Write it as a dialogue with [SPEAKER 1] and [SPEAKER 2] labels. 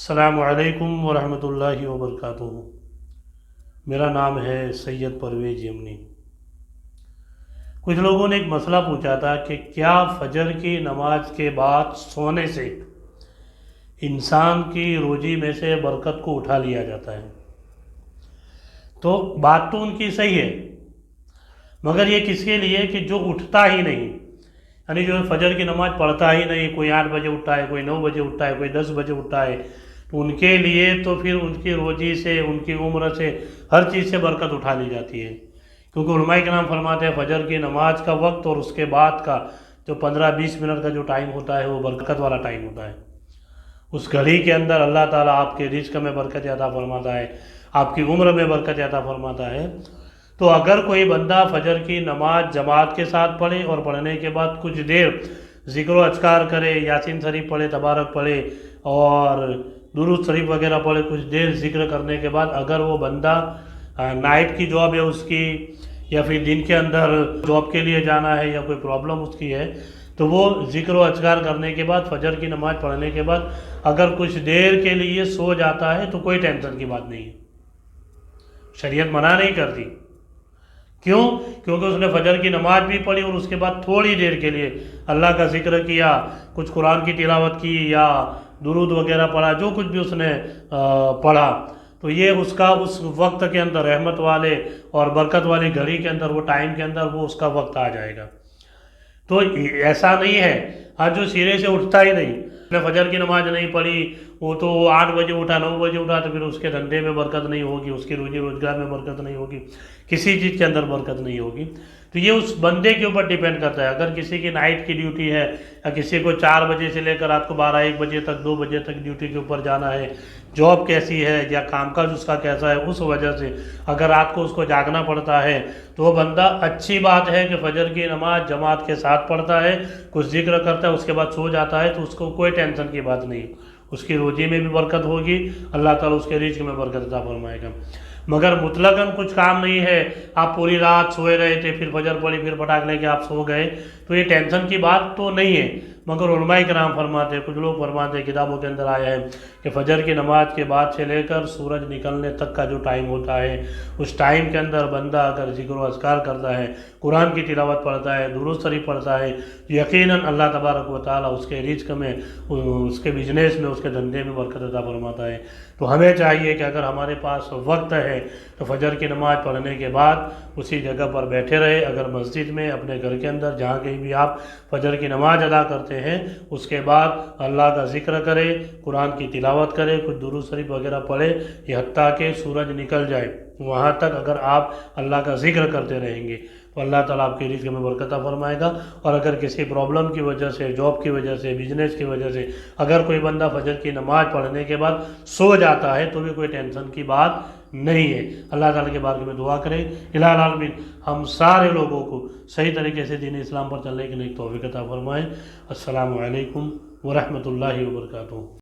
[SPEAKER 1] السلام علیکم ورحمۃ اللہ وبرکاتہ۔ میرا نام ہے سید پرویز یمنی۔ کچھ لوگوں نے ایک مسئلہ پوچھا تھا کہ کیا فجر کی نماز کے بعد سونے سے انسان کی روزی میں سے برکت کو اٹھا لیا جاتا ہے؟ تو بات تو ان کی صحیح ہے، مگر یہ کس کے لیے کہ جو اٹھتا ہی نہیں، یعنی جو فجر کی نماز پڑھتا ہی نہیں، کوئی 8 بجے اٹھتا ہے، کوئی 9 بجے اٹھتا ہے، کوئی 10 بجے اٹھتا ہے، تو ان کے لیے تو پھر ان کی روزی سے، ان کی عمر سے، ہر چیز سے برکت اٹھا لی جاتی ہے۔ کیونکہ علماء کرام فرماتے ہیں فجر کی نماز کا وقت اور اس کے بعد کا جو 15-20 منٹ کا جو ٹائم ہوتا ہے وہ برکت والا ٹائم ہوتا ہے۔ اس گھڑی کے اندر اللہ تعالیٰ آپ کے رزق میں برکت عطا فرماتا ہے، آپ کی عمر میں برکت عطا فرماتا ہے۔ تو اگر کوئی بندہ فجر کی نماز جماعت کے ساتھ پڑھے اور پڑھنے کے بعد کچھ دیر ذکر و اذکار کرے، یاسین شریف پڑھے، تبارک پڑھے اور درود شریف وغیرہ پڑھے، کچھ دیر ذکر کرنے کے بعد اگر وہ بندہ نائٹ کی جاب ہے اس کی، یا پھر دن کے اندر جاب کے لیے جانا ہے، یا کوئی پرابلم اس کی ہے، تو وہ ذکر و اذکار کرنے کے بعد فجر کی نماز پڑھنے کے بعد اگر کچھ دیر کے لیے سو جاتا ہے تو کوئی ٹینشن کی بات نہیں ہے، شریعت منع نہیں کرتی۔ کیوں؟ کیونکہ اس نے فجر کی نماز بھی پڑھی اور اس کے بعد تھوڑی دیر کے لیے اللہ کا ذکر کیا، کچھ قرآن کی تلاوت کی یا درود وغیرہ پڑھا، جو کچھ بھی اس نے پڑھا، تو یہ اس کا اس وقت کے اندر رحمت والے اور برکت والی گھڑی کے اندر، وہ ٹائم کے اندر وہ اس کا وقت آ جائے گا۔ تو ایسا نہیں ہے آج جو سیرے سے اٹھتا ہی نہیں، نے فجر کی نماز نہیں پڑھی، وہ تو 8 بجے اٹھا، 9 بجے اٹھا، تو پھر اس کے دھندے میں برکت نہیں ہوگی، اس کی روزی روزگار میں برکت نہیں ہوگی، کسی چیز کے اندر برکت نہیں ہوگی۔ تو یہ اس بندے کے اوپر ڈیپینڈ کرتا ہے۔ اگر کسی کی نائٹ کی ڈیوٹی ہے، یا کسی کو 4 بجے سے لے کر رات کو 12-1 بجے تک، 2 بجے تک ڈیوٹی کے اوپر جانا ہے، جاب کیسی ہے یا کام کاج اس کا کیسا ہے، اس وجہ سے اگر رات کو اس کو جاگنا پڑتا ہے، تو وہ بندہ اچھی بات ہے کہ فجر کی نماز جماعت کے ساتھ پڑھتا ہے، کچھ ذکر کرتا ہے، اس کے بعد سو جاتا ہے، تو اس کو کوئی ٹینشن کی بات نہیں، اس کی روزی میں بھی برکت ہوگی، اللہ تعالیٰ اس کے رزق میں برکت عطا فرمائے گا۔ مگر مطلقاً کچھ کام نہیں ہے، آپ پوری رات سوئے رہے تھے، پھر فجر پڑی، پھر پٹاخ لے کے آپ سو گئے، تو یہ ٹینشن کی بات تو نہیں ہے۔ مگر علماء کرام فرماتے ہیں، کچھ لوگ فرماتے ہیں، کتابوں کے اندر آیا ہے کہ فجر کی نماز کے بعد سے لے کر سورج نکلنے تک کا جو ٹائم ہوتا ہے، اس ٹائم کے اندر بندہ اگر ذکر و اذکار کرتا ہے، قرآن کی تلاوت پڑھتا ہے، درود شریف پڑھتا ہے، یقیناً اللہ تبارک و تعالیٰ اس کے رزق میں، اس کے بزنس میں، اس کے دھندے میں برکت عطا فرماتا ہے۔ تو ہمیں چاہیے کہ اگر ہمارے پاس وقت ہے تو فجر کی نماز پڑھنے کے بعد اسی جگہ پر بیٹھے رہے، اگر مسجد میں، اپنے گھر کے اندر، جہاں کہیں بھی آپ فجر کی نماز ادا کرتے ہیں، اس کے بعد اللہ کا ذکر کرے، قرآن کی تلاوت کرے، کچھ درود شریف وغیرہ پڑھے، یہ حتیٰ کہ سورج نکل جائے، وہاں تک اگر آپ اللہ کا ذکر کرتے رہیں گے تو اللہ تعالیٰ آپ کے رزق میں برکت عطا فرمائے گا۔ اور اگر کسی پرابلم کی وجہ سے، جاب کی وجہ سے، بزنس کی وجہ سے اگر کوئی بندہ فجر کی نماز پڑھنے کے بعد سو جاتا ہے تو بھی کوئی ٹینشن کی بات نہیں ہے۔ اللہ تعالیٰ کے بارے میں دعا کریں، الہ العالمین ہم سارے لوگوں کو صحیح طریقے سے دین اسلام پر چلنے کے لیے توفیق عطا فرمائیں۔ السلام علیکم ورحمۃ اللہ وبرکاتہ۔